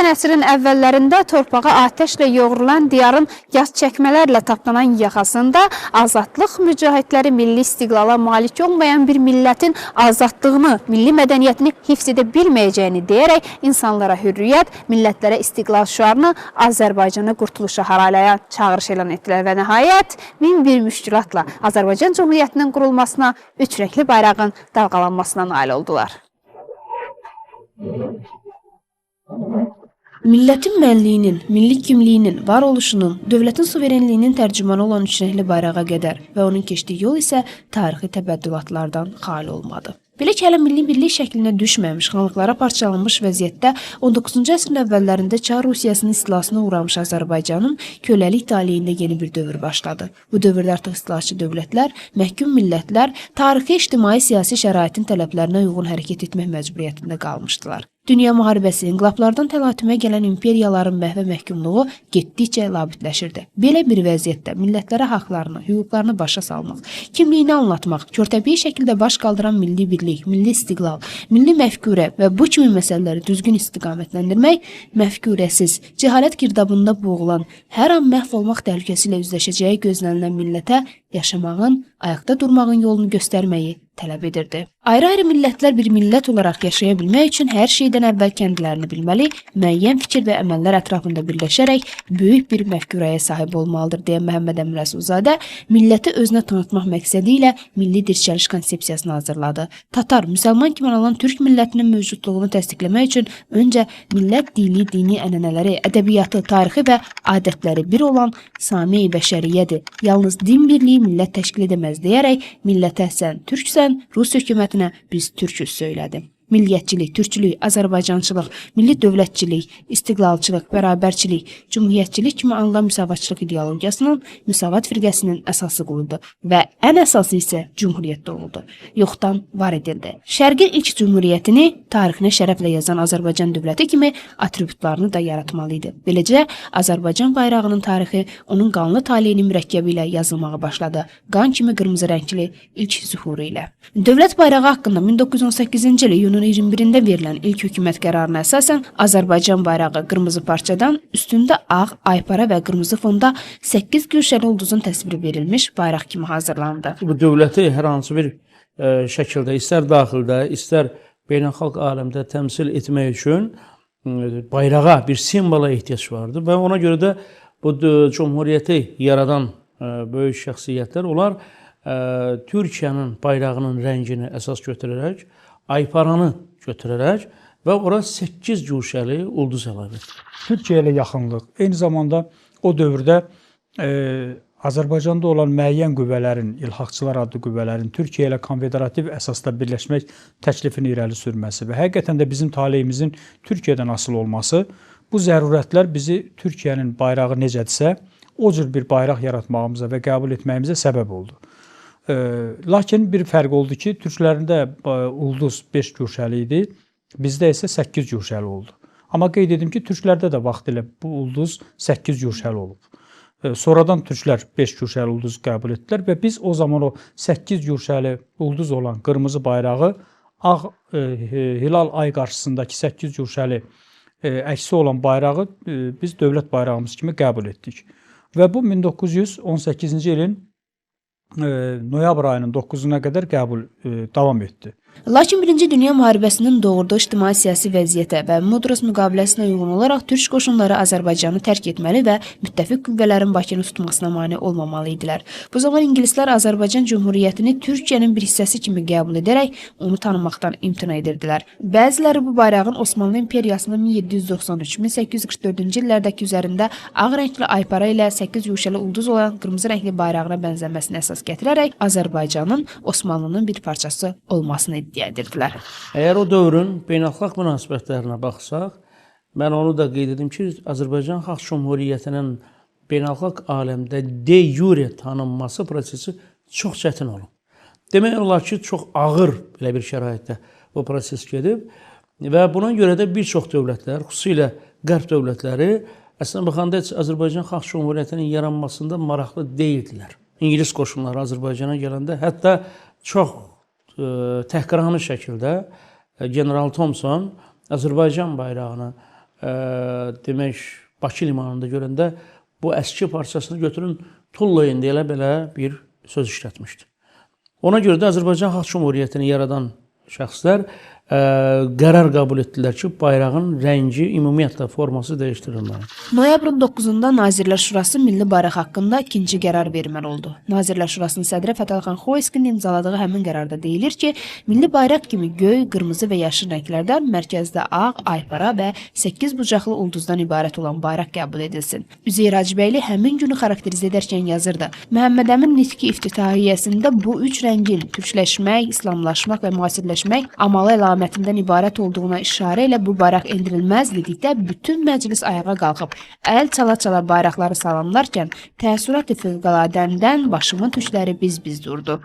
Keçən əsrin əvvəllərində torpağa atəşlə yoğrulan diyarın yaz çəkmələrlə tapdanan yaxasında azadlıq mücahidləri milli istiqlala malik olmayan bir millətin azadlığını, milli mədəniyyətini hifz edə bilməyəcəyini deyərək insanlara hürriyyət, millətlərə istiqlal şüarını Azərbaycanı qurtuluşa haralayan çağırış elan etdilər və nəhayət 1001 müşkülatla Azərbaycan Cumhuriyyətinin qurulmasına, üç rəngli bayrağın dalğalanmasına nail oldular. Millətin mənliyinin, milli kimliyinin, varoluşunun, dövlətin suverenliyinin tərcümanı olan üç rəngli bayrağa qədər və onun keçdiyi yol isə tarixi təbəddülatlardan xali olmadı. Belə ki, hələ milli birlik şəklinə düşməmiş, xanlıqlara parçalanmış vəziyyətdə 19-cu əsrin əvvəllərində Çar Rusiyasının istilasına uğramış Azərbaycanın köləlik taleyində yeni bir dövr başladı. Bu dövrdə artıq istilaçı dövlətlər, məhkum millətlər tarixi, ictimai, siyasi şəraitin tələblərinə uyğun hərəkət etmək məcburiyyətində qalmışdılar. Dünya müharibəsi, inqilablardan təlatümə gələn imperiyaların məhvə məhkumluğu getdikcə labüdləşirdi. Belə bir vəziyyətdə millətlərə haqlarını, hüquqlarını başa salmaq, kimliyini anlatmaq, körtəbii şəkildə baş qaldıran milli birlik, milli istiqlal, milli məfkurə və bu kimi məsələləri düzgün istiqamətləndirmək, məfkurəsiz, cəhalət girdabında boğulan, hər an məhv olmaq təhlükəsi ilə üzləşəcəyi gözlənilən millətə yaşamağın, ayaqda durmağın yolunu göstərməyi tələb edirdi. Ayrı-ayrı millətlər bir millət olaraq yaşaya bilmək üçün hər şeydən əvvəl kendilərini bilməli, müəyyən fikir və əməllər ətrafında birləşərək böyük bir məfkurəyə sahib olmalıdır deyə Məhəmməd Əmin Rəsulzadə milləti özünə tanıtmaq məqsədi ilə milli dirçəliş konsepsiyasını hazırladı. Tatar, müsəlman kimi olan türk millətinin mövcudluğunu təsdiqləmək üçün öncə millət dili, dini ənənələri, ədəbiyyatı, tarixi və adətləri bir olan Sami-i Bəşəriyyədir. Yalnız din birliyi millət təşkil edəməz deyərək millətə sən türksən, Rus hökummətinə biz türküz söylədi. Milliyyətçilik, türkçülük, Azərbaycançılıq, milli dövlətçilik, istiqlalçılıq, bərabərçilik, cümhuriyyətçilik kimi anılan müsavatçılıq ideologiyasının müsavat firqəsinin əsası qoyuldu və ən əsası isə cümhuriyyət doğuldu. Yoxdan var edildi. Şərqin ilk cümhuriyyətini tarixinə şərəflə yazan Azərbaycan dövləti kimi atributlarını da yaratmalı idi. Beləcə, Azərbaycan bayrağının tarixi onun qanlı taleyinin mürəkkəbi ilə yazılmağa başladı. Qan kimi qırmızı rəngli ilk zühuru ilə. Dövlət bayrağı haqqında 1918-ci il iyunun 21-də verilən ilk hökumət qərarına əsasən Azərbaycan bayrağı qırmızı parçadan üstündə ağ, aypara və qırmızı fonda 8 gülşəli ulduzun təsviri verilmiş bayraq kimi hazırlandı. Bu dövləti hər hansı bir şəkildə, istər daxildə, istər beynəlxalq aləmdə təmsil etmək üçün bayrağa, bir simvola ehtiyac vardı və ona görə də bu cümhuriyyəti yaradan böyük şəxsiyyətlər onlar Türkiyənin bayrağının rəngini əsas götürərək, ayparanı götürərək və ora 8 güşəli ulduz əlavə etdi. Türkiyə ilə yaxınlıq, eyni zamanda o dövrdə Azərbaycanda olan müəyyən qüvvələrin, İlhaqçılar adlı qüvvələrin Türkiyə ilə konfederativ əsasda birləşmək təklifini irəli sürməsi və həqiqətən də bizim taleyimizin Türkiyədən asılı olması, bu zərurətlər bizi Türkiyənin bayrağı necədirsə, o cür bir bayraq yaratmağımıza və qəbul etməyimizə səbəb oldu. Lakin bir fərq oldu ki, türklərində ulduz 5 güşəli idi, bizdə isə 8 güşəli oldu. Amma qeyd edim ki, türklərdə də vaxtilə bu ulduz 8 güşəli olub. Sonradan türklər 5 güşəli ulduz qəbul etdilər və biz o zaman o 8 güşəli ulduz olan qırmızı bayrağı ağ hilal ay qarşısındakı 8 güşəli əksi olan bayrağı biz dövlət bayrağımız kimi qəbul etdik. Və bu 1918-ci ilin noyabr ayının 9-una qədər qəbul davam etdi. Lakin 1-ci Dünya müharibəsinin doğurduğu ictimai-siyasi vəziyyətə və Mudros müqaviləsinə uyğun olaraq türk qoşunları Azərbaycanı tərk etməli və müttəfiq qüvvələrin Bakını tutmasına mane olmamalı idilər. Bu zaman ingilislər Azərbaycan Cümhuriyyətini Türkiyənin bir hissəsi kimi qəbul edərək onu tanımaqdan imtina edirdilər. Bəziləri bu bayrağın Osmanlı İmperiyasının 1793-1844-cü illərdəki üzərində ağ rəngli aypara ilə 8 güşəli ulduz olan qırmızı rəngli bayrağına bənzəməsini əsas gətirərək Azərbaycanın Osmanlının bir parçası olmasını iddia edirdilər. Əgər o dövrün beynəlxalq münasibətlərinə baxsaq, mən onu da qeyd edim ki, Azərbaycan Xalq Cümhuriyyətinin beynəlxalq aləmdə de jure tanınması prosesi çox çətin olub. Demək olar ki, çox ağır belə bir şəraitdə bu proses gedib və buna görə də bir çox dövlətlər, xüsusilə qərb dövlətləri əslində baxanda Azərbaycan Xalq Cümhuriyyətinin yaranmasında maraqlı deyildilər. İngilis qoşunları Azərbaycana gələndə hətta çox təhqiramiz şəkildə General Thompson Azərbaycan bayrağını demək Bakı limanında görəndə bu əski parçasını götürün tullayın deyə belə bir söz işlətmişdi. Ona görə də Azərbaycan Xalq Cümhuriyyətini yaradan şəxslər qərar qəbul etdilər ki, bayrağın rəngi, ümumiyyətlə forması dəyişdirilməli. Noyabrın 9-da Nazirlər Şurası milli bayraq haqqında ikinci qərar verməli oldu. Nazirlər Şurasının sədri Fətəli Xoyskinin imzaladığı həmin qərarda deyilir ki, milli bayraq kimi göy, qırmızı və yaşıl rənglərdən mərkəzdə ağ, aypara və 8 bucaqlı ulduzdan ibarət olan bayraq qəbul edilsin. Üzeyir Hacıbəyli həmin günü xarakterizə edərkən yazırdı. Məhəmməd Əmin nitqi iftitahiyyəsində bu üç rəngin türkləşmək, islamlaşmaq və müasirləşmək amalı əlamətindən ibarət olduğuna işarə ilə bu bayraq endirilməz dedikdə bütün məclis ayağa qalxıb, əl çala-çala bayraqları salamlarkən təəssürat-ı fövqələdəndən başımın tükləri biz-biz durdu.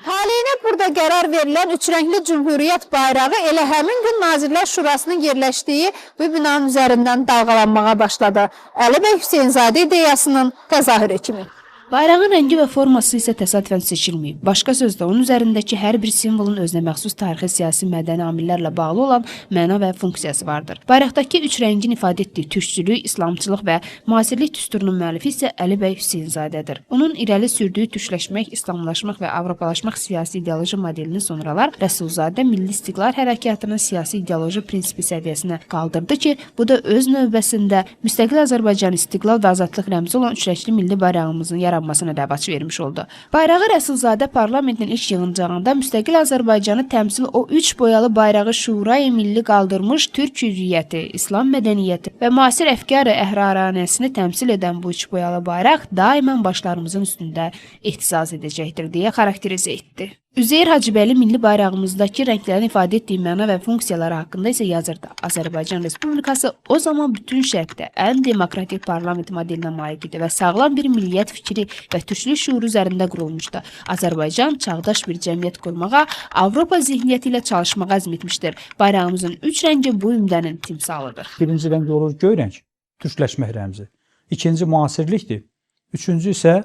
Haliyinə burada qərar verilən üçrəngli Cümhuriyyət bayrağı elə həmin gün Nazirlər Şurasının yerləşdiyi bu binanın üzərindən dalğalanmağa başladı. Əli bəy Hüseynzadə ideyasının təzahürü kimi. Bayrağın rəngi və forması isə təsadüfən seçilməyib. Başqa sözlə, onun üzərindəki hər bir simvolun özünə məxsus tarixi, siyasi, mədəni amillərlə bağlı olan məna və funksiyası vardır. Bayraqdakı üç rəngin ifadə etdiyi türkçülük, islamçılıq və müasirlik düsturunun müəllifi isə Əli bəy Hüseynzadədir. Onun irəli sürdüyü türkləşmək, islamlaşmaq və avropalaşmaq siyasi ideoloji modelini sonralar Rəsulzadə Milli İstiqlal Hərəkatının siyasi ideoloji prinsipi səviyyəsinə qaldırdı ki, bu da öz növbəsində müstəqil Azərbaycan istiqlal və azadlıq rəmzi olan üçrəngli milli bayrağımızın yaranmasına dəvət vermiş oldu. Bayrağı Rəsulzadə parlamentin ilk yığıncağında müstəqil Azərbaycanı təmsil o üç boyalı bayrağı şurayı milli qaldırmış türk hürriyyəti, İslam mədəniyyəti və müasir əfkar-ı əhraranəsini təmsil edən bu üç boyalı bayraq daimən başlarımızın üstündə ehtisas edəcəkdir deyə xarakterizə etdi. Üzeyir Hacıbəyli milli bayrağımızdakı rənglərin ifadə etdiyi məna və funksiyaları haqqında isə yazırdı. Azərbaycan Respublikası o zaman bütün şərqdə ən demokratik parlament modelinə malik idi və sağlam bir milliyyət fikri və türkçülük şuuru üzərində qurulmuşdu. Azərbaycan çağdaş bir cəmiyyət qurmağa, Avropa zihniyyəti ilə çalışmağa əzm etmişdir. Bayrağımızın üç rəngi bu ümdənin timsalıdır. Birinci rəng olur göy rəng, türkləşmək rəmzi. İkinci müasirlikdir. Üçüncü isə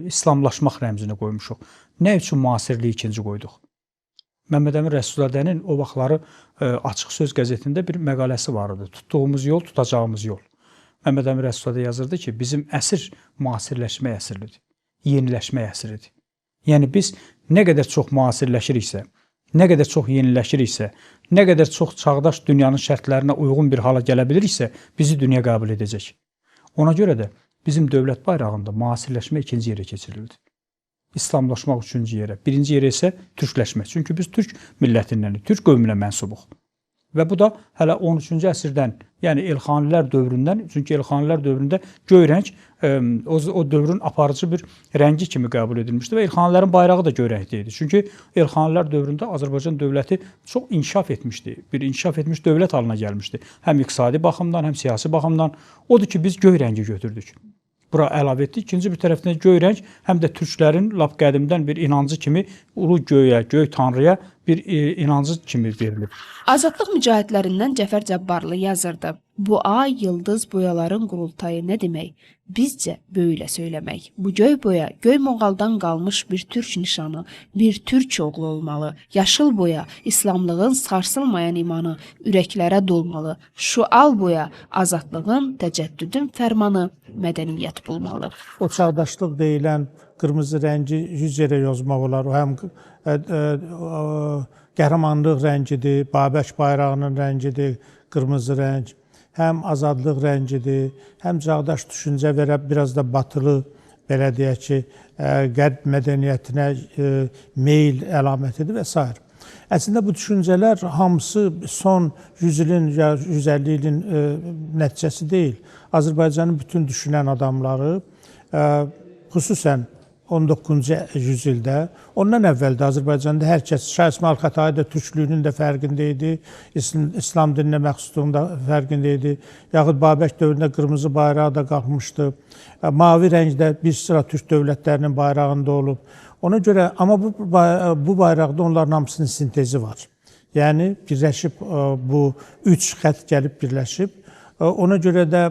İslamlaşmaq rəmzini qoymuşuq. Nə üçün müasirliyi ikinci qoyduq? Məhəmməd Əmin Rəsulzadənin o vaxtları Açıq Söz qəzetində bir məqaləsi var idi. Tutduğumuz yol, tutacağımız yol. Məhəmməd Əmin Rəsulzadə yazırdı ki, bizim əsr müasirləşmək əsridir, yeniləşmək əsridir. Yəni biz nə qədər çox müasirləşiriksə, nə qədər çox yeniləşiriksə, nə qədər çox çağdaş dünyanın şərtlərinə uyğun bir hala gələ biliriksə, bizi dünya qəbul edəcək. Ona görə də bizim dövlət bayrağında müasirləşmə ikinci yerə keçirildi. İslamlaşmaq üçüncü yerə, birinci yerə isə türkləşmək. Çünki biz türk millətindənik, türk qövmünə mənsubuq. Və bu da hələ 13-cü əsrdən, yəni Elxanilər dövründən, çünki Elxanilər dövründə göy rəng o dövrün aparıcı bir rəngi kimi qəbul edilmişdi və Elxanilərin bayrağı da göy rəngdə idi. Çünki Elxanilər dövründə Azərbaycan dövləti çox inkişaf etmişdi, bir inkişaf etmiş dövlət halına gəlmişdi. Həm iqtisadi baxımdan, həm siyasi baxımdan. Odur ki, biz göy rəngi götürdük. Bura əlavə etdik. İkinci bir tərəfdən göy rəng həm də türklərin lap qədimdən bir inancı kimi ulu göyə, göy tanrıya bir inancı kimi verilir. Azadlıq mücahidlərindən Cəfər Cabbarlı yazırdı. Bu ay, yıldız, boyaların qurultayı nə demək? Bizcə böylə söyləmək. Bu göy boya, göy Moğaldan qalmış bir türk nişanı, bir türk oğlu olmalı. Yaşıl boya, İslamlığın sarsılmayan imanı, ürəklərə dolmalı. Şual boya, azadlığın, təcəddüdün fərmanı, mədəniyyət bulmalı. O çağdaşlıq deyilən qırmızı rəngi 100 yerə yozmaq olar. O həm qəhrəmanlıq rəngidir, Babək bayrağının rəngidir, qırmızı rəng. Həm azadlıq rəngidir, həm çağdaş düşüncə və biraz da batılı, belə deyək ki, qərb mədəniyyətinə meyl əlamətidir və s. Əslində bu düşüncələr hamısı son 100 ilin ya 150 ilin nəticəsi deyil. Azərbaycanın bütün düşünən adamları, xüsusən 19-cu yüzildə, ondan əvvəldə Azərbaycanda hər kəs, Şah İsmail Xətai da türklüyünün də fərqində idi, İslam dininə məxsusluğunun da fərqində idi, yaxud Babək dövründə qırmızı bayrağı da qalxmışdı, mavi rəngdə bir sıra türk dövlətlərinin bayrağında olub. Ona görə, amma bu bayraqda onların hamısının sintezi var. Yəni, birləşib, bu üç xətt gəlib birləşib. Ona görə də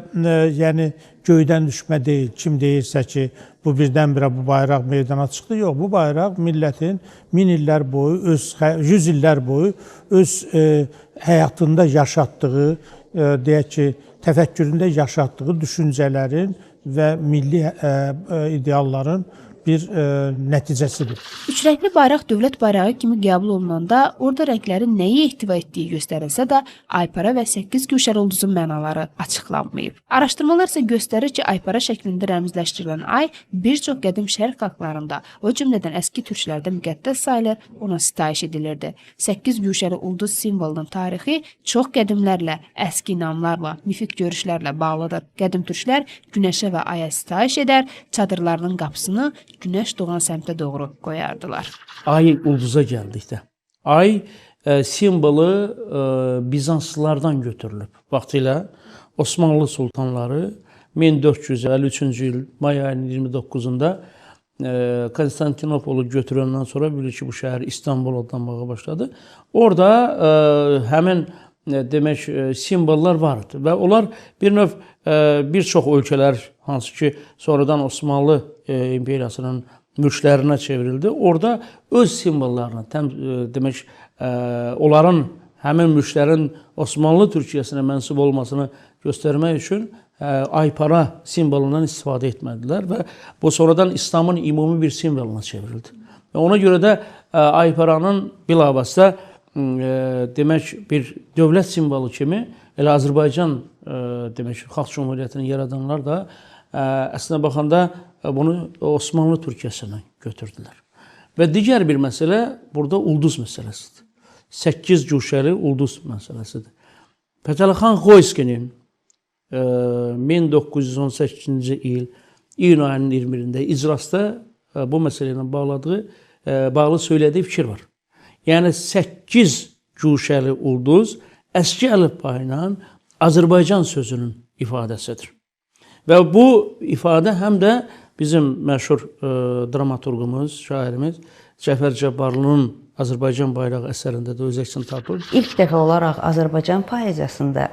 yəni, göydən düşmə deyil. Kim deyirsə ki, bu birdən-birə bu bayraq meydana çıxdı. Yox, bu bayraq millətin 1000 illər boyu, 100 illər boyu öz həyatında yaşatdığı, deyək ki, təfəkküründə yaşatdığı düşüncələrin və milli idealların bir nəticəsidir. Üçrəngli bayraq dövlət bayrağı kimi qəbul olunanda orada rənglərin nəyi ehtiva etdiyi göstərilsə də, aypara və 8 güşəli ulduzun mənaları açıqlanmayıb. Araşdırmalar isə göstərir ki, aypara şəklində rəmzləşdirilən ay bir çox qədim şərq xalqlarında, o cümlədən əski türklərdə müqəddəs sayılır, ona sitayiş edilirdi. 8 güşəli ulduz simvolunun tarixi çox qədimlərlə, əski inamlarla, mifik görüşlərlə bağlıdır. Qədim türklər günəşə və aya sitayiş edər, çadırlarının qapısını günəş doğan səmtə doğru qoyardılar. Ay ulduza gəldikdə. Ay simvolu Bizanslılardan götürülüb. Vaxtilə Osmanlı sultanları 1453-cü il may ayının 29-da Konstantinopolu götürəndən sonra bilir ki, bu şəhər İstanbul adlanmağa başladı. Orada həmin demək simvollar vardı və onlar bir növ bir çox ölkələr hansı ki sonradan Osmanlı imperiyasının mülklərinə çevrildi. Orada öz simvollarını demək onların həmin mülklərin Osmanlı Türkiyəsinə mənsub olmasını göstərmək üçün aypara simvolundan istifadə etmədilər və bu sonradan İslamın ümumi bir simvoluna çevrildi. Və ona görə də ayparanın bilavasitə demək bir dövlət simvolu kimi elə Azərbaycan demək Xalq Cümhuriyyətini yaradanlar da əslində baxanda bunu Osmanlı Türkiyəsindən götürdülər. Və digər bir məsələ burada ulduz məsələsidir. 8 güşəli ulduz məsələsidir. Fətəli xan Xoyskinin 1918-ci il iyun ayının 21-də icrasda bu məsələ ilə bağlı söylədiyi fikir var. Yəni 8 güşəli ulduz əski əlifba ilə Azərbaycan sözünün ifadəsidir. Və bu ifadə həm də bizim məşhur dramaturqumuz, şairimiz Cəfər Cabbarlının Azərbaycan bayrağı əsərində də öz əksini tapır. İlk dəfə olaraq Azərbaycan poeziyasında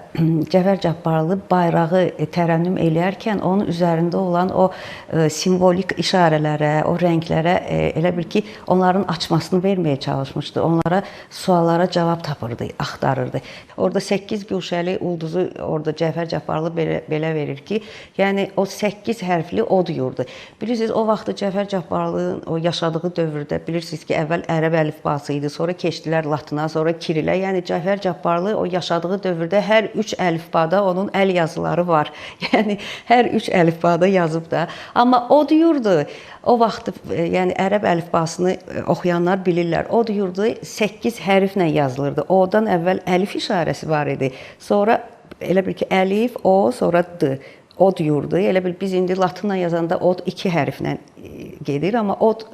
Cəfər Cabbarlı bayrağı tərənnüm eləyərkən onun üzərində olan o simvolik işarələrə, o rənglərə elə bil ki, onların açmasını verməyə çalışmışdı. Onlara suallara cavab tapırdı, axtarırdı. Orada 8 güşəli ulduzu orada Cəfər Cabbarlı belə verir ki, yəni o 8 hərfli od yurdu. Bilirsiniz, o vaxtı Cəfər Cabbarlının o yaşadığı dövrdə bilirsiniz ki, əvvəl ərəb əlifbası idi, sonra keçdilər latına, sonra kirilə. Yəni Cəfər Cabbarlı o yaşadığı dövrdə hər 3 əlifbada onun əl yazıları var. Yəni hər 3 əlifbada yazıb da. Amma od yurdu o vaxt yəni ərəb əlifbasını oxuyanlar bilirlər. Od yurdu 8 hərflə yazılırdı. O'dan əvvəl əlif işarəsi var idi. Sonra elə bil ki, əlif, o, sonra d. Od yurdu. Elə bil biz indi latınla yazanda od 2 hərflə gedir, amma od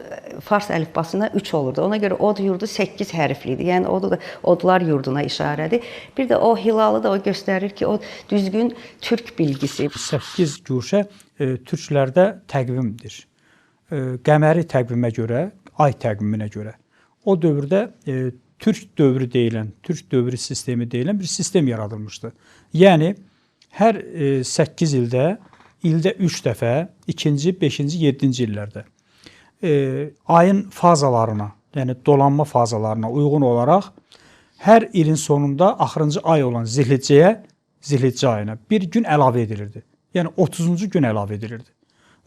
fars əlifbasında 3 olurdu. Ona görə od yurdu 8 hərflidir. Yəni o da odlar yurduna işarədir. Bir də o hilalı da o göstərir ki, o düzgün türk bilgisi. 8 güşə türklərdə təqvimdir. Qəməri təqvimə görə, ay təqviminə görə. O dövrdə türk dövrü deyilən, türk dövrü sistemi deyilən bir sistem yaradılmışdı. Yəni hər 8 ildə 3 dəfə 2-ci, 5-ci, 7-ci illərdə ayın fazalarına, yəni dolanma fazalarına uyğun olaraq hər ilin sonunda axırıncı ay olan Zilhiccə ayına bir gün əlavə edilirdi. Yəni 30-cu gün əlavə edilirdi.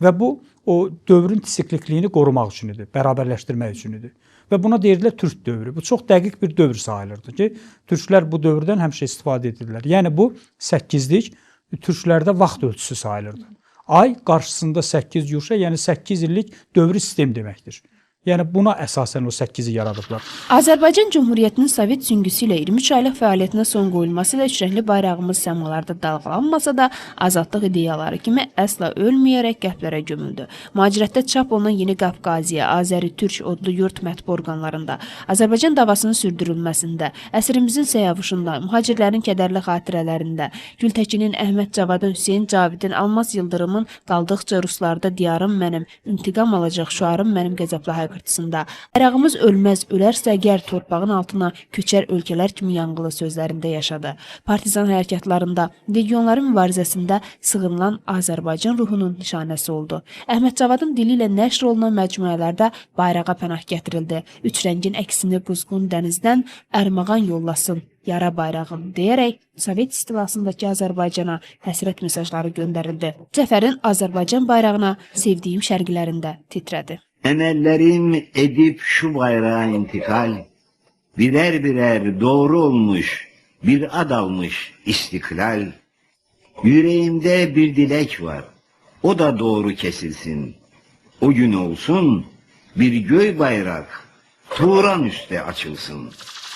Və bu o dövrün siklikliyini qorumaq üçün idi, bərabərləşdirmək üçün idi. Və buna deyirlər türk dövrü. Bu çox dəqiq bir dövr sayılırdı ki, türklər bu dövrdən həmişə istifadə edirlər. Yəni bu 8-lik türklərdə vaxt ölçüsü sayılırdı. Ay qarşısında 8 güşə, yəni 8 illik dövrü sistem deməkdir. Yəni buna əsasən o 8-i yaradıblar. Azərbaycan Cümhuriyyətinin Sovet süngüsü ilə 23 aylıq fəaliyyətinə son qoyulması ilə üçrəngli bayrağımız səmalarda dalğalanmasa da azadlıq ideyaları kimi əsla ölməyərək qəlblərə gömüldü. Mühacirətdə çap olunan Yeni Qafqaziya, Azəri Türk odlu yurt mətbu orqanlarında, Azərbaycan davasının sürdürülməsində, əsrimizin səyavuşunda, mühacirlərin kədərli xatirələrində, Gültəkinin, Əhməd Cavadın, Hüseyin Cavidin, Almaz Yıldırımın qaldıqca ruslarda diyarım mənim, intiqam alacaq şuarım mənim qəzəbli şakırtısında. Bayrağımız ölməz, ölərsə əgər torpağın altına köçər ölkələr kimi yanğılı sözlərində yaşadı. Partizan hərəkatlarında, legionların mübarizəsində sığınılan Azərbaycan ruhunun nişanəsi oldu. Əhməd Cavadın dili ilə nəşr olunan məcmuələrdə bayrağa pənah gətirildi. Üç rəngin əksini quzğun dənizdən ərmağan yollasın, yara bayrağım deyərək Sovet istilasındakı Azərbaycana həsrət mesajları göndərildi. Cəfərin Azərbaycan bayrağına sevdiyim şərqlərində titrədi. Emellerim edip şu bayrağa intikal, birer birer doğru olmuş, bir ad almış istiklal. Yüreğimde bir dilek var, o da doğru kesilsin. O gün olsun, bir göy bayrak, Turan üstte açılsın.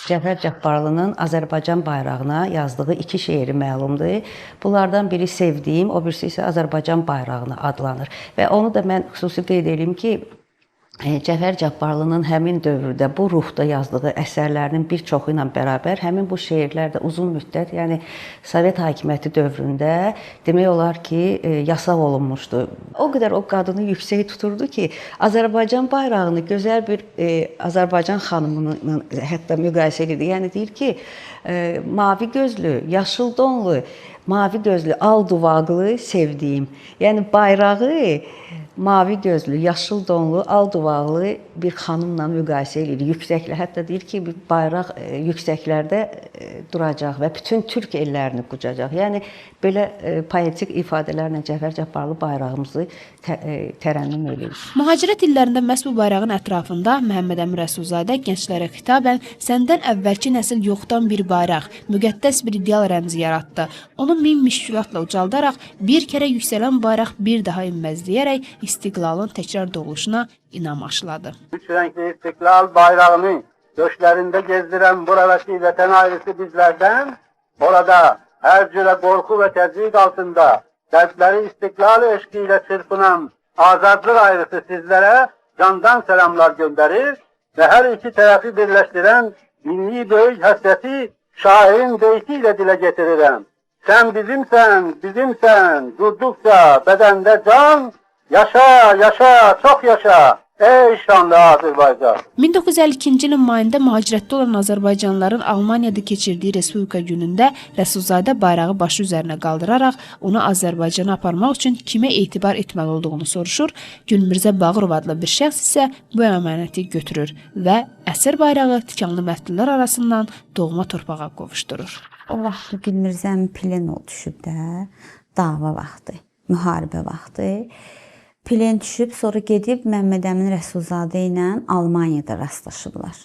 Cəfər Cabbarlının Azərbaycan bayrağına yazdığı iki şeiri məlumdur. Bunlardan biri Sevdiyim, o birisi isə Azərbaycan bayrağına adlanır. Və onu da mən xüsusi qeyd edeyim ki, Cəfər Cabbarlının həmin dövrdə bu ruhda yazdığı əsərlərinin bir çoxu ilə bərabər həmin bu şeirlər də uzun müddət, yəni Sovet hakimiyyəti dövründə demək olar ki, yasaq olunmuşdu. O qədər o qadını yüksək tuturdu ki, Azərbaycan bayrağını gözəl bir Azərbaycan xanımının hətta müqayisə edirdi. Yəni deyir ki, mavi gözlü, yaşıl donlu, mavi gözlü, al duvaqlı sevdiyim. Yəni bayrağı mavi gözlü, yaşıl donlu, al duvaqlı bir xanımla müqayisə edir. Yüksəklə, hətta deyir ki, bir bayraq yüksəklərdə duracaq və bütün türk ellərini qucacaq. Yəni belə poetik ifadələrlə Cəfər Cabbarlı bayrağımızı tərənnüm edir. Mühacirət illərində məhz bu bayrağın ətrafında Məhəmməd Əmin Rəsulzadə gənclərə xitabən səndən əvvəlki nəsil yoxdan bir bayraq, müqəddəs bir ideal rəmzi yaratdı. Onu min müşkülatla ucaldaraq bir kərə yüksələn bayraq bir daha inməz deyərək istiqlalın təkrar doğuluşuna inam aşıladı. Üç renkli istiklal bayrağını döşlerinde gezdiren buradaki vətən ailesi bizlerden, orada her cüre korku ve tezviq altında dertleri istiklal eşkiyle çırpınan azadlık ailesi sizlere candan selamlar gönderir ve her iki tarafı birleştiren milli böyük hasreti şairin beytiyle dile getiririm. Sen bizimsen, bizimsen, durdukça bedende can, yaşa, yaşa, çok yaşa. Ey şanlı Azərbaycan! 1952-ci ilin mayında mühacirətdə olan Azərbaycanlıların Almaniyada keçirdiyi Respublika günündə Rəsulzadə bayrağı başı üzərinə qaldıraraq onu Azərbaycana aparmaq üçün kimə etibar etməli olduğunu soruşur. Gülmirzə Bağırov adlı bir şəxs isə bu əmanəti götürür və əsir bayrağı tikanlı məftillər arasından doğma torpağa qovuşdurur. O vaxt Gülmirzəmin pleno düşüb də, dava vaxtı, müharibə vaxtı. Plen düşüb, sonra gedib Məhəmməd Əmin Rəsulzadə ilə Almaniyada rastlaşıblar.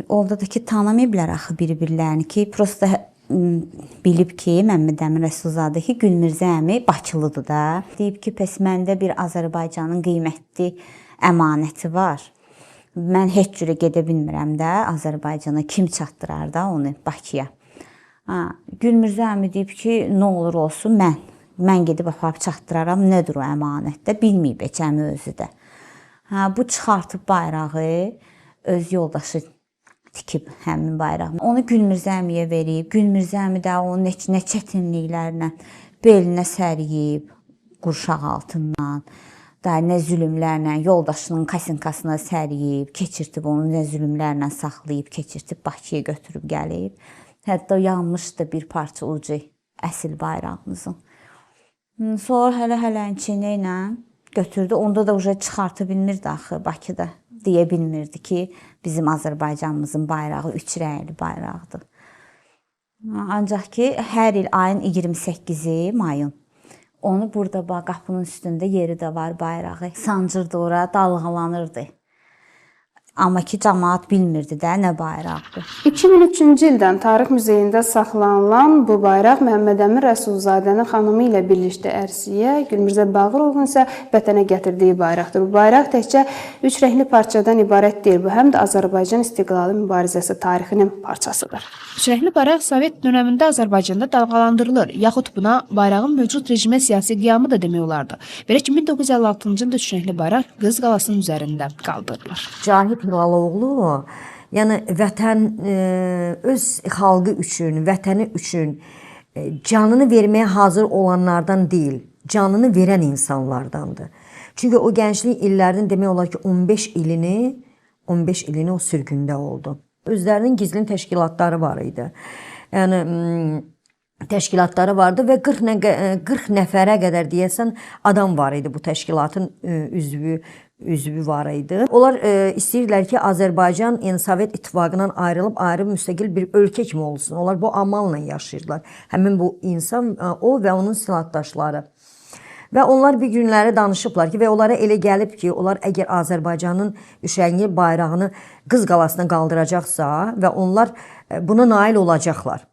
Orada da ki, tanımayıblar axı bir-birlərini ki, prosta bilib ki, Məhəmməd Əmin Rəsulzadə ki, Gülmirzə əmi Bakılıdır da. Deyib ki, pəs məndə bir Azərbaycanın qiymətli əmanəti var. Mən heç cürə gedə bilmirəm də Azərbaycana, kim çatdırar da onu Bakıya. Gülmirzə əmi deyib ki, nə olur olsun mən gedib aparıb çatdıraram, nədir o əmanətdə, bilməyib əmi özü də. Bu çıxartıb bayrağı, öz yoldaşı tikib həmin bayrağı. Onu Gülmirzə əmiyə verib, Gülmirzə əmi də onu nə çətinliklərlə belinə səriyib, qurşaq altından, nə zülümlərlə, yoldaşının kasinkasına səriyib, keçirtib onu nə zülümlərlə saxlayıb, keçirtib Bakıya götürüb gəlib. Hətta yanmışdı bir parça ucu əsil bayrağımızın. Sonra hələ-hələnçini ilə götürdü. Onda da çıxartı bilmirdi axı Bakıda. Deyə bilmirdi ki, bizim Azərbaycanımızın bayrağı üç rəngli bayraqdır. Ancaq ki, hər il ayın 28-i mayın. Onu burada qapının üstündə yeri də var bayrağı. Sancırdı ora, dalğalanırdı. Amma ki, cəmaət bilmirdi də nə bayraqdır. 2003-cü ildən Tarix Muzeyində saxlanılan bu bayraq Məhəmməd Əmin Rəsulzadənin xanımı ilə birlikdə ərsiyə, Gülmirzə Bağırovun isə vətənə gətirdiyi bayraqdır. Bu bayraq təkcə üç rəngli parçadan ibarət deyil. Bu həm də Azərbaycan istiqlalı mübarizəsi tarixinin parçasıdır. Üç rəngli bayraq Sovet dönəmində Azərbaycanda dalğalandırılır, yaxud buna bayrağın mövcud rejimə siyasi qiyamı da demək olardı. Belə ki, 1956-cı ildə üç rəngli bayraq Qız qalasının üzərində qaldırılır. Cahit Nuraloğlu, yəni vətən öz xalqı üçün, vətəni üçün canını verməyə hazır olanlardan deyil. canını verən insanlardandır. Çünki o gənclik illərinin demək olar ki 15 ilini o sürgündə oldu. Özlərinin gizlin təşkilatları var idi. Yəni təşkilatları vardı və 40 nəfərə qədər deyəsən adam var idi bu təşkilatın üzvü var idi. Onlar istəyirdilər ki, Azərbaycan Sovet İttifaqından ayrılıb ayrı müstəqil bir ölkə kimi olsun. Onlar bu amalla yaşayırdılar. Həmin bu insan, o və onun silahdaşları. Və onlar bir günləri danışıblar ki, və onlara elə gəlib ki, onlar əgər Azərbaycanın üşəngi bayrağını Qız Qalasına qaldıracaqsa və onlar buna nail olacaqlar.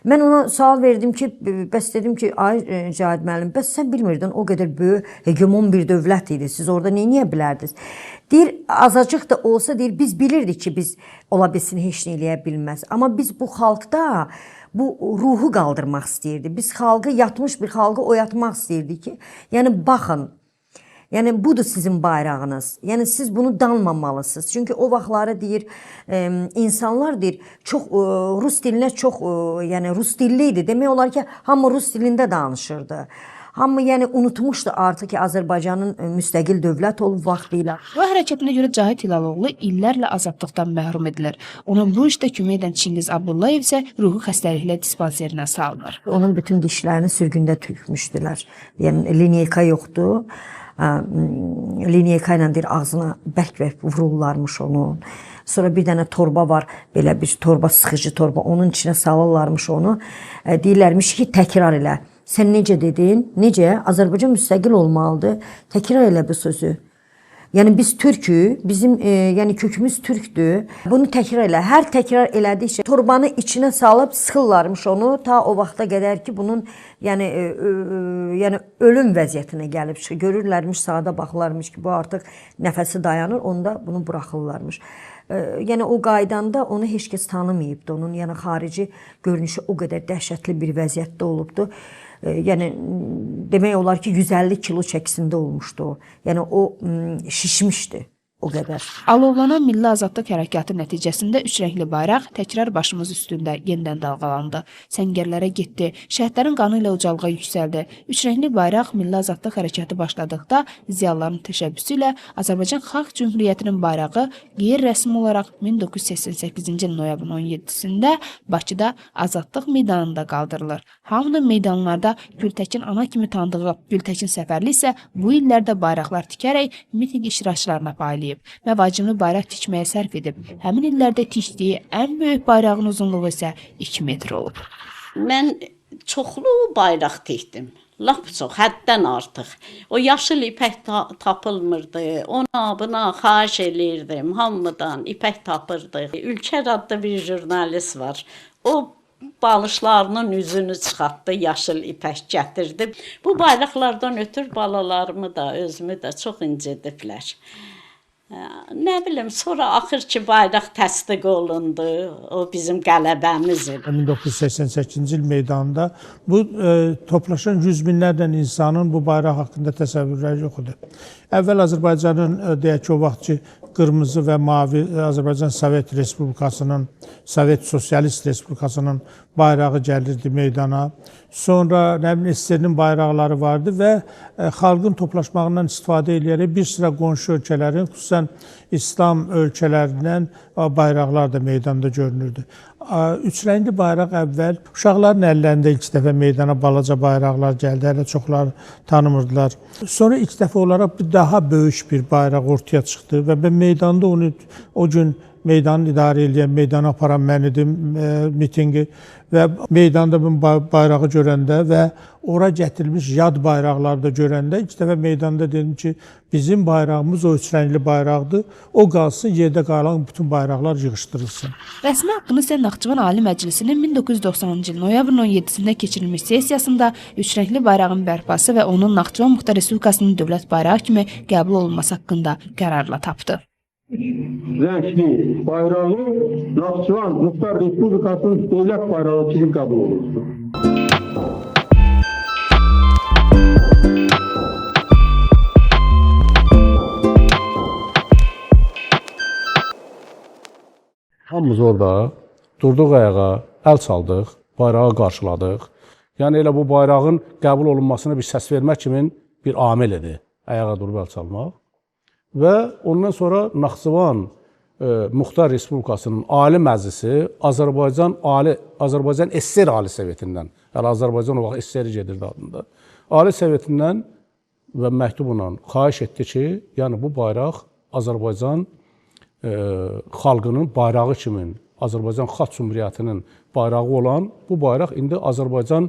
Mən ona sual verdim ki, bəs dedim ki, ay Cahid müəllim, bəs sən bilmirdin o qədər böyük hegemon bir dövlət idi, siz orada neyə bilərdiniz? Deyir, azacıq da olsa deyir, biz bilirdik ki, biz ola bilsin heç nə eləyə bilməz. Amma biz bu xalqda bu ruhu qaldırmaq istəyirdi. Biz xalqı, yatmış bir xalqı oyatmaq istəyirdi ki, yəni baxın, yəni budur sizin bayrağınız. Yəni siz bunu danmamalısınız. Çünki o vaxtları deyir, insanlar deyir, çox rus dilinə çox, yəni rus dilli idi. Demək olar ki, hamı rus dilində danışırdı. Hamı yəni unutmuşdu artıq ki, Azərbaycanın müstəqil dövlət olub vaxtilə. Bu hərəkətinə görə Cahid Hilaloğlu illərlə azadlıqdan məhrum edilir. Ona bu işdə kömək edən Çingiz Abdullayev isə ruhi xəstəliklə dispanserinə salınır. Onun bütün dişlərini sürgündə tökmüşdülər. Yəni linyeyka yoxdur. Linyeyka ilə deyir ağzına bərk-bərk vururlarmış onun. Sonra bir dənə torba var, belə bir torba, sıxıcı torba. Onun içinə salırlarmış onu. Deyirlərmiş ki, təkrar elə. Sən necə dedin? Necə? Azərbaycan müstəqil olmalıdır. Təkrar elə bu sözü. Yəni biz türkük, bizim yəni kökümüz türkdür. Bunu təkrar elə. Hər təkrar elədikcə torbanı içinə salıb sıxırlarmış onu ta o vaxta qədər ki, bunun yəni ölüm vəziyyətinə gəlib çıxır. Görürlərmiş, sağa baxırlarmış ki, bu artıq nəfəsi dayanır, onda bunu buraxırlarmış. Yəni o qaydanda onu heç kəs tanımayıbdı. Onun yəni xarici görünüşü o qədər dəhşətli bir vəziyyətdə olubdu. Yəni demək olar ki 150 kilo çəkisində olmuşdu o. Yəni o şişmişdi o qədər. Alovlanan Milli Azadlıq Hərəkatı nəticəsində üç rəngli bayraq təkrar başımız üstündə yenidən dalğalandı. Səngərlərə getdi, şəhidlərin qanı ilə ucalığa yüksəldi. Üç rəngli bayraq Milli Azadlıq Hərəkatı başladıqda ziyalıların təşəbbüsü ilə Azərbaycan Xalq Cümhuriyyətinin bayrağı qeyri-rəsmi olaraq 1988-ci il noyabrın 17-sində Bakıda Azadlıq meydanında qaldırılır. Hamının meydanlarda Gültəkin ana kimi tanıdığı Gültəkin Səfərli isə bu illərdə bayraqlar tikərək miting iştirakçılarına paylayıb. Məvacimli bayraq tikməyə sərf edib. Həmin illərdə tikdiyi ən böyük bayrağın uzunluğu isə 2 metr olub. Mən çoxlu bayraq tikdim. Lap çox, həddən artıq. O yaşıl ipək tapılmırdı. Ona buna xahiş eləyirdim. Hamıdan ipək tapırdıq. Ülkər adlı bir jurnalist var. O balışlarının üzünü çıxartdı, yaşıl ipək gətirdi. Bu bayraqlardan ötür balalarımı da, özümü də çox incidiblər. Nə bilim, sonra axır ki bayraq təsdiq olundu, o bizim qələbəmiz idi. 1988-ci il meydanında bu toplaşan yüz minlərlə insanın bu bayraq haqqında təsəvvürləri yox idi. Əvvəl Azərbaycanın, deyək ki, o vaxt ki, qırmızı və mavi Azərbaycan Sovet Respublikasının, Sovet Sosialist Respublikasının bayrağı gəlirdi meydana. Sonra SSR-nin bayraqları vardı və xalqın toplaşmağından istifadə edərək bir sıra qonşu ölkələrin, xüsusən İslam ölkələrindən bayraqlar da meydanda görünürdü. Üç rəngli bayraq əvvəl uşaqların əllərində ilk dəfə meydana balaca bayraqlar gəldi, hələ çoxları tanımırdılar. Sonra ilk dəfə olaraq daha böyük bir bayraq ortaya çıxdı və mən meydanda onu o gün meydanı idarə edən, meydana aparan mən idim, mitingi və meydanda bayrağı görəndə və ora gətirilmiş yad bayraqları da görəndə ilk dəfə meydanda dedim ki, bizim bayrağımız o üç rəngli bayraqdır, o qalsın, yerdə qalan bütün bayraqlar yığışdırılsın. Rəsmi haqqını isə Naxçıvan Ali Məclisinin 1990-cı il noyabrın 17-sində keçirilmiş sessiyasında üç rəngli bayrağın bərpası və onun Naxçıvan Muxtar Respublikasının dövlət bayrağı kimi qəbul olunması haqqında qərarla tapdı. Renkli bayrağı Naxçıvan Muxtar Respublikasının dövlət bayrağı kimi qəbul olundu. Hamımız orada durduq ayağa, əl çaldıq, bayrağı qarşıladıq. Yəni elə bu bayrağın qəbul olunmasına bir səs vermək kimi bir amil idi, ayağa durub əl çalmaq. Və ondan sonra Naxçıvan Muxtar Respublikasının Ali Məclisi Azərbaycan SSR Ali Sovetindən, yəni Azərbaycan o vaxt SSR gedirdi adında, Ali Sovetindən və məktubla xahiş etdi ki, yəni bu bayraq Azərbaycan xalqının bayrağı kimi, Azərbaycan Xalq Cümhuriyyətinin bayrağı olan bu bayraq indi Azərbaycan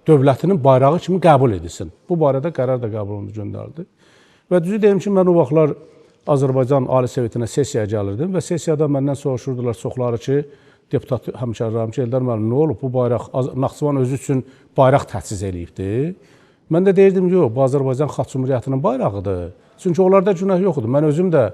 dövlətinin bayrağı kimi qəbul edilsin. Bu barədə qərar da qəbul olundu, göndərildi. Və düzü deyim ki, mən o vaxtlar Azərbaycan Ali Sovetinə sessiyaya gəlirdim və sessiyada məndən soruşurdular çoxları ki, deputat həmkarlarım ki, Eldar müəllim, nə olub? Bu bayraq Naxçıvan özü üçün bayraq təsis eləyibdi. Mən də deyirdim, yox, bu Azərbaycan Xalq Cümhuriyyətinin bayrağıdır. Çünki onlarda günah yoxdur. Mən özüm də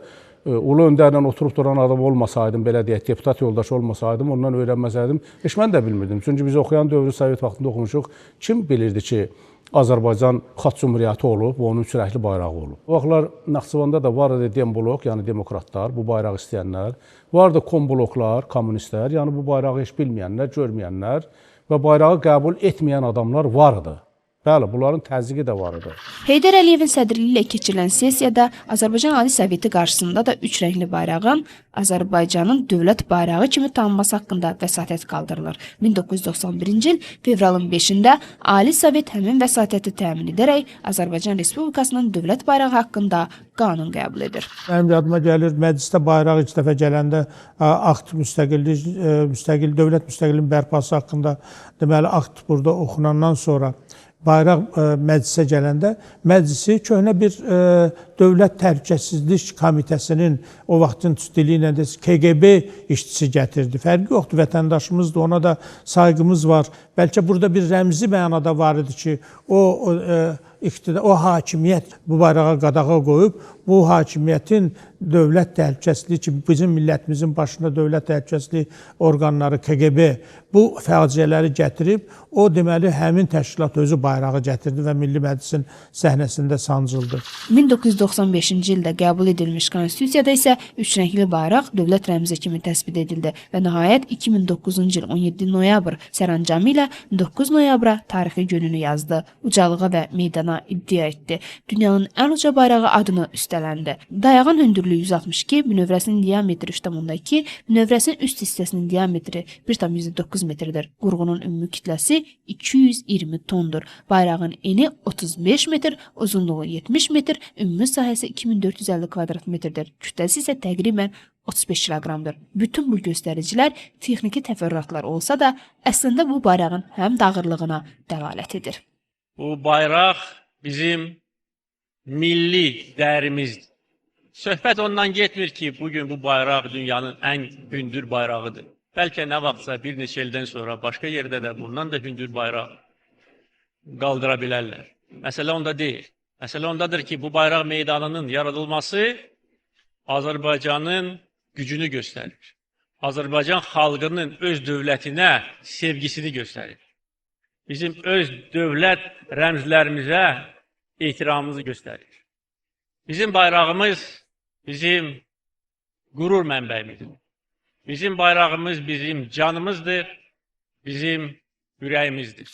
ulu öndərlə oturub duran adam olmasaydım, belə deyək, deputat yoldaşı olmasaydım, ondan öyrənməsəydim, heç mən də bilmirdim. Çünki biz oxuyan dövrü Sovet vaxtında oxumuşuq. Kim bilirdi ki, Azərbaycan Xalq Cümhuriyyəti olub və onun sürəkli bayrağı olub. O vaxtlar Naxçıvanda da var idi Demblok, yəni demokratlar, bu bayrağı istəyənlər. Var da kombloklar, kommunistlər, yəni bu bayrağı heç bilməyənlər, görməyənlər və bayrağı qəbul etməyən adamlar var idi. Bəli, bunların təzyiqi də var idi. Heydər Əliyevin sədrliyi ilə keçirilən sessiyada Azərbaycan Ali Soveti qarşısında da üç rəngli bayrağın Azərbaycanın dövlət bayrağı kimi tanınması haqqında vəsatət qaldırılır. 1991-ci il fevralın 5-də Ali Sovet həmin vəsatəti təmin edərək Azərbaycan Respublikasının dövlət bayrağı haqqında qanun qəbul edir. Mənim yadıma gəlir, məclisdə bayraq ilk dəfə gələndə akt müstəqil dövlət müstəqilliyin bərpası haqqında deməli akt burada oxunandan sonra bayraq məclisə gələndə məclisi köhnə bir Dövlət Təhlükəsizlik Komitəsinin o vaxtın dili ilə də KGB işçisi gətirdi. Fərqi yoxdur, vətəndaşımızdır, ona da sayğımız var. Bəlkə burada bir rəmzi mənada var idi ki, o hakimiyyət bu bayrağa qadağa qoyub, bu hakimiyyətin dövlət təhlükəsizliyi ki, bizim millətimizin başında dövlət təhlükəsizliyi orqanları KGB bu fəciələri gətirib, o deməli həmin təşkilat özü bayrağı gətirdi və Milli Məclisin səhnəsində sancıldı. 1995-ci ildə qəbul edilmiş konstitusiyada isə üç rəngli bayraq dövlət rəmzi kimi təsbit edildi və nəhayət 2009-cu il 17 noyabr sərəncamı ilə 9 noyabra tarixi gününü yazdı. Ucalığa və meydana iddia etdi. Dünyanın ən uca bayrağı adını üstələndi. Dayağın hündürlüyü 162, bünövrəsinin diametri 3,2, bünövrəsinin üst hissəsinin diametri 1,9 metrdir. Qurğunun ümumi kütləsi 220 tondur. Bayrağın eni 35 metr, uzunluğu 70 metr, ümumi sahəsi 2450 kvadrat metrdir. Kütləsi isə təqribən 35 kiloqramdır. Bütün bu göstəricilər texniki təfərrüatlar olsa da, əslində bu bayrağın həm dağırlığına dəlalət edir. Bu bayraq bizim milli dəyərimizdir. Söhbət ondan getmir ki, bugün bu bayraq dünyanın ən hündür bayrağıdır. Bəlkə nə vaxtsa bir neçə ildən sonra başqa yerdə də bundan da hündür bayraq qaldıra bilərlər. Məsələ onda deyil. Məsələ ondadır ki, bu bayraq meydanının yaradılması Azərbaycanın gücünü göstərir. Azərbaycan xalqının öz dövlətinə sevgisini göstərir. Bizim öz dövlət rəmzlərimizə ehtiramımızı göstərir. Bizim bayrağımız bizim qürur mənbəyimizdir. Bizim bayrağımız bizim canımızdır, bizim ürəyimizdir.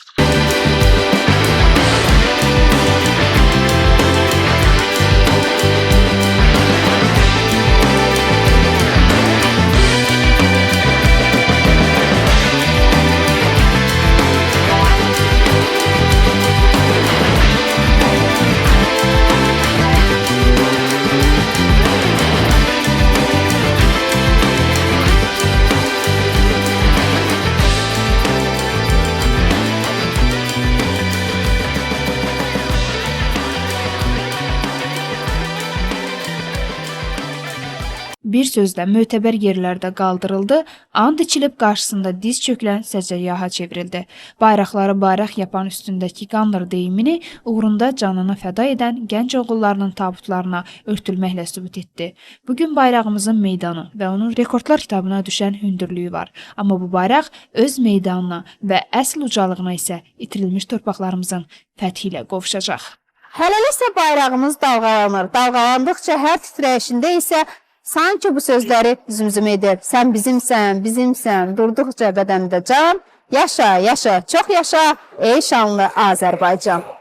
Bir sözlə mötəbər yerlərdə qaldırıldı, and içilib qarşısında diz çökülən səcəyaha çevrildi. Bayraqları bayraq yapan üstündəki qandır deyimini uğrunda canını fəda edən gənc oğullarının tabutlarına örtülməklə sübut etdi. Bugün bayrağımızın meydanı və onun rekordlar kitabına düşən hündürlüyü var. Amma bu bayraq öz meydanına və əsl ucalığına isə itirilmiş torpaqlarımızın fəthi ilə qovuşacaq. Hələliksə bayrağımız dalğalanır. Dalğalandıqca hər titrəyişində isə sanki bu sözləri zümzüm edir. Sən bizimsən, bizimsən, durduqca qədəmdə can, Yaşa, yaşa, çox yaşa, ey şanlı Azərbaycan.